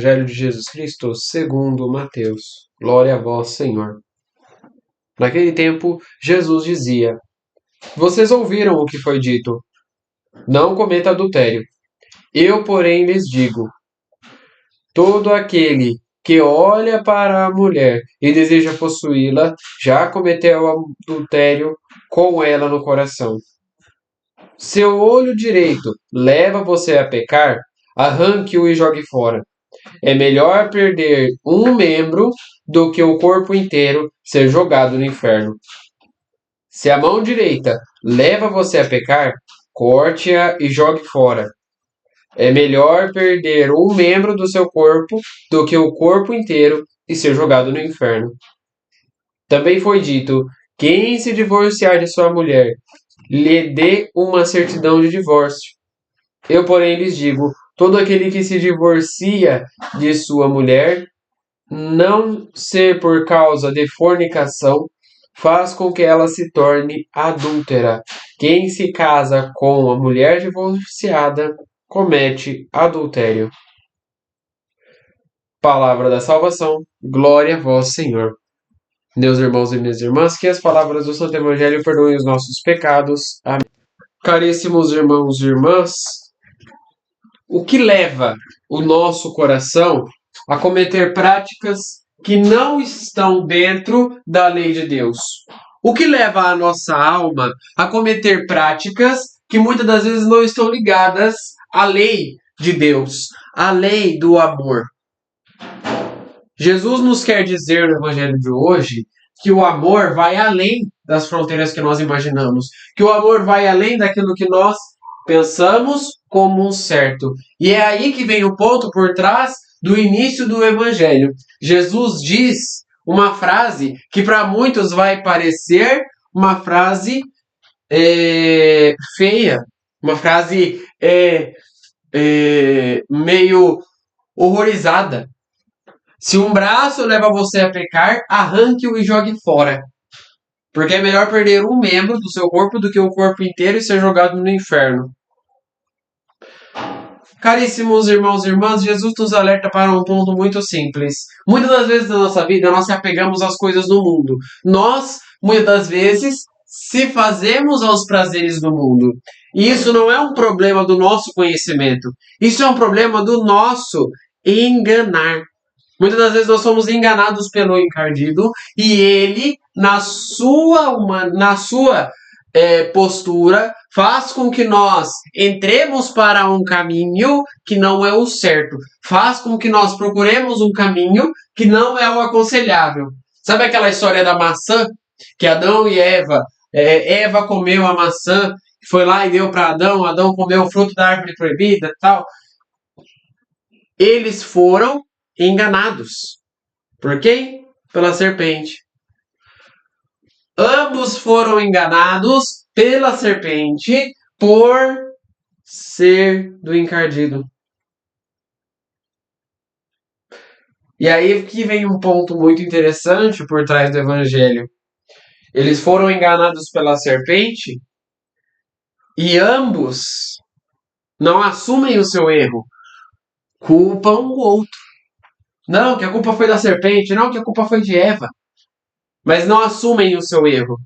Evangelho de Jesus Cristo segundo Mateus. Glória a vós, Senhor. Naquele tempo, Jesus dizia: Vocês ouviram o que foi dito: Não cometa adultério. Eu, porém, lhes digo: todo aquele que olha para a mulher e deseja possuí-la, já cometeu adultério com ela no coração. Seu olho direito leva você a pecar, arranque-o e jogue fora. É melhor perder um membro do que o corpo inteiro ser jogado no inferno. Se a mão direita leva você a pecar, corte-a e jogue fora. É melhor perder um membro do seu corpo do que o corpo inteiro e ser jogado no inferno. Também foi dito: quem se divorciar de sua mulher, lhe dê uma certidão de divórcio. Eu, porém, lhes digo: todo aquele que se divorcia de sua mulher, não ser por causa de fornicação, faz com que ela se torne adúltera. Quem se casa com a mulher divorciada comete adultério. Palavra da salvação, glória a vós, Senhor. Meus irmãos e minhas irmãs, que as palavras do Santo Evangelho perdoem os nossos pecados. Amém. Caríssimos irmãos e irmãs, o que leva o nosso coração a cometer práticas que não estão dentro da lei de Deus? O que leva a nossa alma a cometer práticas que muitas das vezes não estão ligadas à lei de Deus, à lei do amor? Jesus nos quer dizer no Evangelho de hoje que o amor vai além das fronteiras que nós imaginamos, que o amor vai além daquilo que nós pensamos como um certo. E é aí que vem o ponto por trás do início do Evangelho. Jesus diz uma frase que para muitos vai parecer uma frase feia, uma frase meio horrorizada. Se um braço leva você a pecar, arranque-o e jogue fora. Porque é melhor perder um membro do seu corpo do que o corpo inteiro e ser jogado no inferno. Caríssimos irmãos e irmãs, Jesus nos alerta para um ponto muito simples. Muitas das vezes na nossa vida, nós se apegamos às coisas do mundo. Nós, muitas das vezes, se fazemos aos prazeres do mundo. E isso não é um problema do nosso conhecimento. Isso é um problema do nosso enganar. Muitas das vezes nós somos enganados pelo encardido e ele, na sua postura, faz com que nós entremos para um caminho que não é o certo. Faz com que nós procuremos um caminho que não é o aconselhável. Sabe aquela história da maçã? Que Adão e Eva, Eva comeu a maçã, foi lá e deu para Adão, Adão comeu o fruto da árvore proibida e tal. Eles foram enganados. Por quem? Pela serpente. Ambos foram enganados pela serpente por ser do encardido. E aí que vem um ponto muito interessante por trás do Evangelho. Eles foram enganados pela serpente e ambos não assumem o seu erro. Culpam o outro. Não, que a culpa foi da serpente. Não, que a culpa foi de Eva. Mas não assumem o seu erro.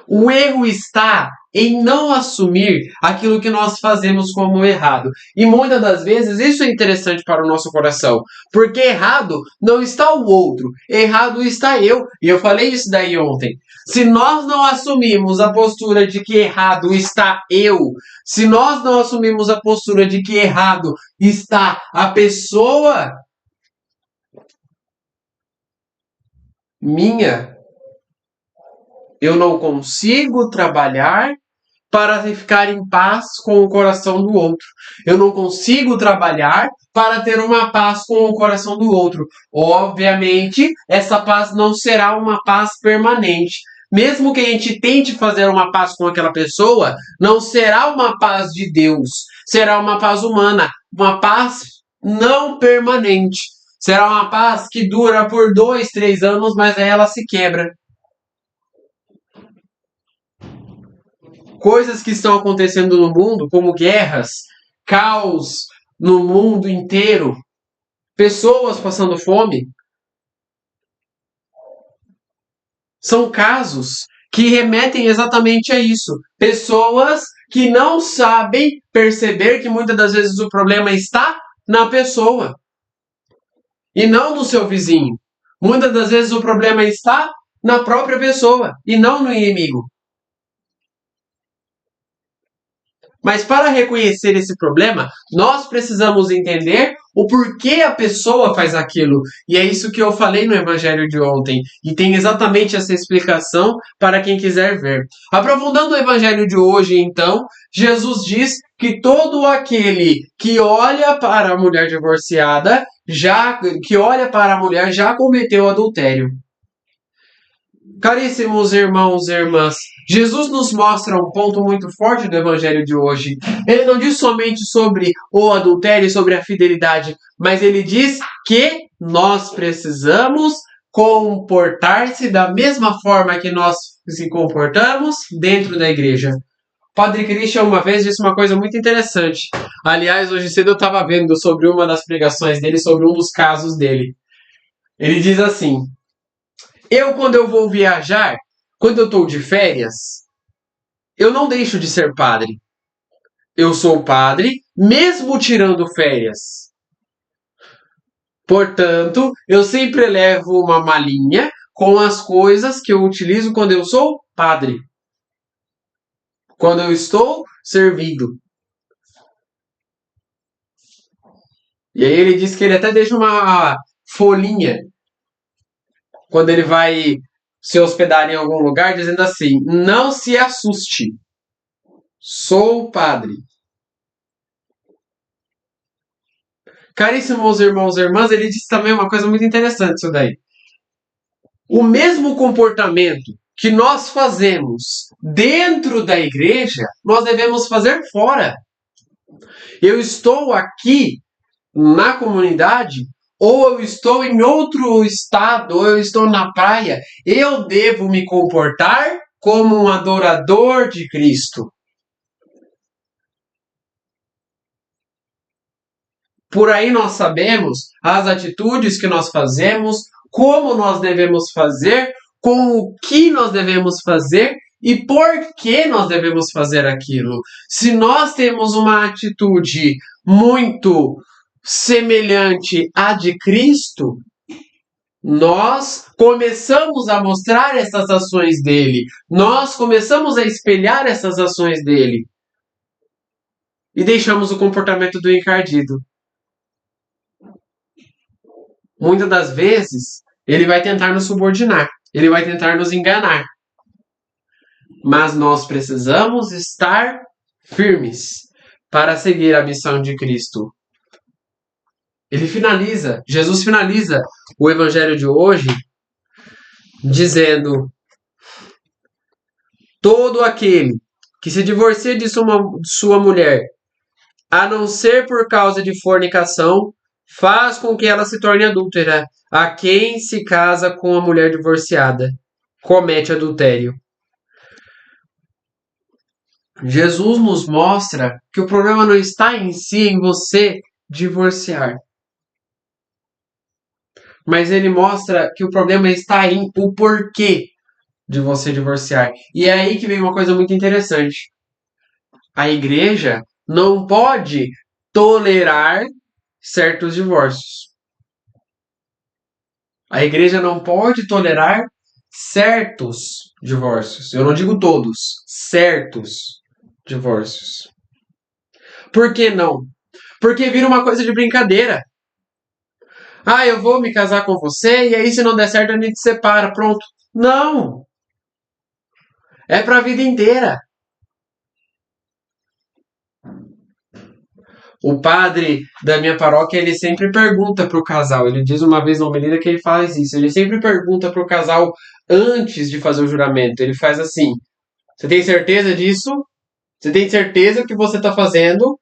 O erro está em não assumir aquilo que nós fazemos como errado. E muitas das vezes isso é interessante para o nosso coração. Porque errado não está o outro. Errado está eu. E eu falei isso daí ontem. Se nós não assumimos a postura de que errado está eu, se nós não assumimos a postura de que errado está a pessoa minha, eu não consigo trabalhar para ficar em paz com o coração do outro. Eu não consigo trabalhar para ter uma paz com o coração do outro. Obviamente, essa paz não será uma paz permanente. Mesmo que a gente tente fazer uma paz com aquela pessoa, não será uma paz de Deus. Será uma paz humana, uma paz não permanente. Será uma paz que dura por 2, 3 anos, mas aí ela se quebra. Coisas que estão acontecendo no mundo, como guerras, caos no mundo inteiro, pessoas passando fome. São casos que remetem exatamente a isso. Pessoas que não sabem perceber que muitas das vezes o problema está na pessoa e não no seu vizinho. Muitas das vezes o problema está na própria pessoa e não no inimigo. Mas para reconhecer esse problema, nós precisamos entender o porquê a pessoa faz aquilo. E é isso que eu falei no evangelho de ontem. E tem exatamente essa explicação para quem quiser ver. Aprofundando o evangelho de hoje, então, Jesus diz que todo aquele que olha para a mulher divorciada, já cometeu adultério. Caríssimos irmãos e irmãs, Jesus nos mostra um ponto muito forte do evangelho de hoje. Ele não diz somente sobre o adultério e sobre a fidelidade, mas ele diz que nós precisamos comportar-se da mesma forma que nós se comportamos dentro da igreja. Padre Christian uma vez disse uma coisa muito interessante. Aliás, hoje cedo eu estava vendo sobre uma das pregações dele, sobre um dos casos dele. Ele diz assim: quando eu vou viajar, quando eu estou de férias, eu não deixo de ser padre. Eu sou padre, mesmo tirando férias. Portanto, eu sempre levo uma malinha com as coisas que eu utilizo quando eu sou padre. Quando eu estou servindo. E aí ele diz que ele até deixa uma folhinha quando ele vai se hospedar em algum lugar, dizendo assim: não se assuste, sou padre. Caríssimos irmãos e irmãs, ele disse também uma coisa muito interessante isso daí. O mesmo comportamento que nós fazemos dentro da igreja, nós devemos fazer fora. Eu estou aqui na comunidade, ou eu estou em outro estado, ou eu estou na praia, eu devo me comportar como um adorador de Cristo. Por aí nós sabemos as atitudes que nós fazemos, como nós devemos fazer, com o que nós devemos fazer e por que nós devemos fazer aquilo. Se nós temos uma atitude muito semelhante à de Cristo, nós começamos a mostrar essas ações dele. Nós começamos a espelhar essas ações dele. E deixamos o comportamento do encardido. Muitas das vezes, ele vai tentar nos subordinar. Ele vai tentar nos enganar. Mas nós precisamos estar firmes para seguir a missão de Cristo. Jesus finaliza o evangelho de hoje dizendo: todo aquele que se divorcia de sua mulher, a não ser por causa de fornicação, faz com que ela se torne adúltera. A quem se casa com a mulher divorciada comete adultério. Jesus nos mostra que o problema não está em si, em você divorciar. Mas ele mostra que o problema está em o porquê de você divorciar. E é aí que vem uma coisa muito interessante. A igreja não pode tolerar certos divórcios. A igreja não pode tolerar certos divórcios. Eu não digo todos, certos divórcios. Por que não? Porque vira uma coisa de brincadeira. Ah, eu vou me casar com você e aí se não der certo a gente se separa, pronto. Não! É para a vida inteira. O padre da minha paróquia, ele sempre pergunta para o casal, ele diz uma vez na homilia que ele faz isso, ele sempre pergunta para o casal antes de fazer o juramento, ele faz assim: você tem certeza disso? Você tem certeza que você está fazendo?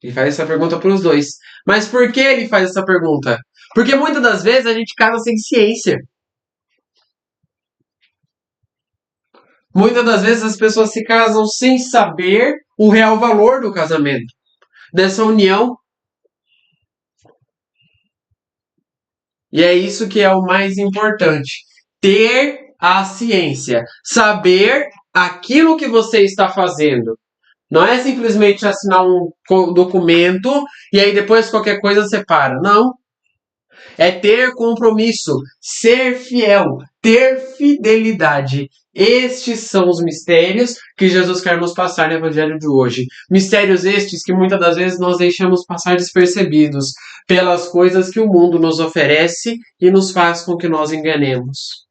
Ele faz essa pergunta para os dois. Mas por que ele faz essa pergunta? Porque muitas das vezes a gente casa sem ciência. Muitas das vezes as pessoas se casam sem saber o real valor do casamento, dessa união. E é isso que é o mais importante. Ter a ciência. Saber aquilo que você está fazendo. Não é simplesmente assinar um documento e aí depois qualquer coisa você para. Não. É ter compromisso, ser fiel, ter fidelidade. Estes são os mistérios que Jesus quer nos passar no Evangelho de hoje. Mistérios estes que muitas das vezes nós deixamos passar despercebidos pelas coisas que o mundo nos oferece e nos faz com que nós enganemos.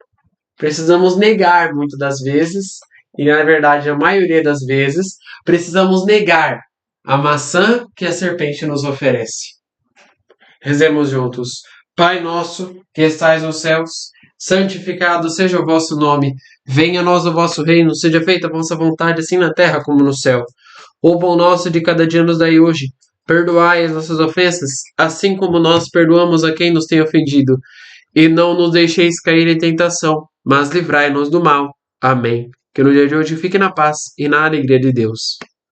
Precisamos negar muitas das vezes, e na verdade a maioria das vezes, precisamos negar a maçã que a serpente nos oferece. Rezemos juntos. Pai nosso, que estais nos céus, santificado seja o vosso nome. Venha a nós o vosso reino, seja feita a vossa vontade, assim na terra como no céu. O pão nosso de cada dia nos dai hoje. Perdoai as nossas ofensas, assim como nós perdoamos a quem nos tem ofendido. E não nos deixeis cair em tentação, mas livrai-nos do mal. Amém. Que no dia de hoje fique na paz e na alegria de Deus.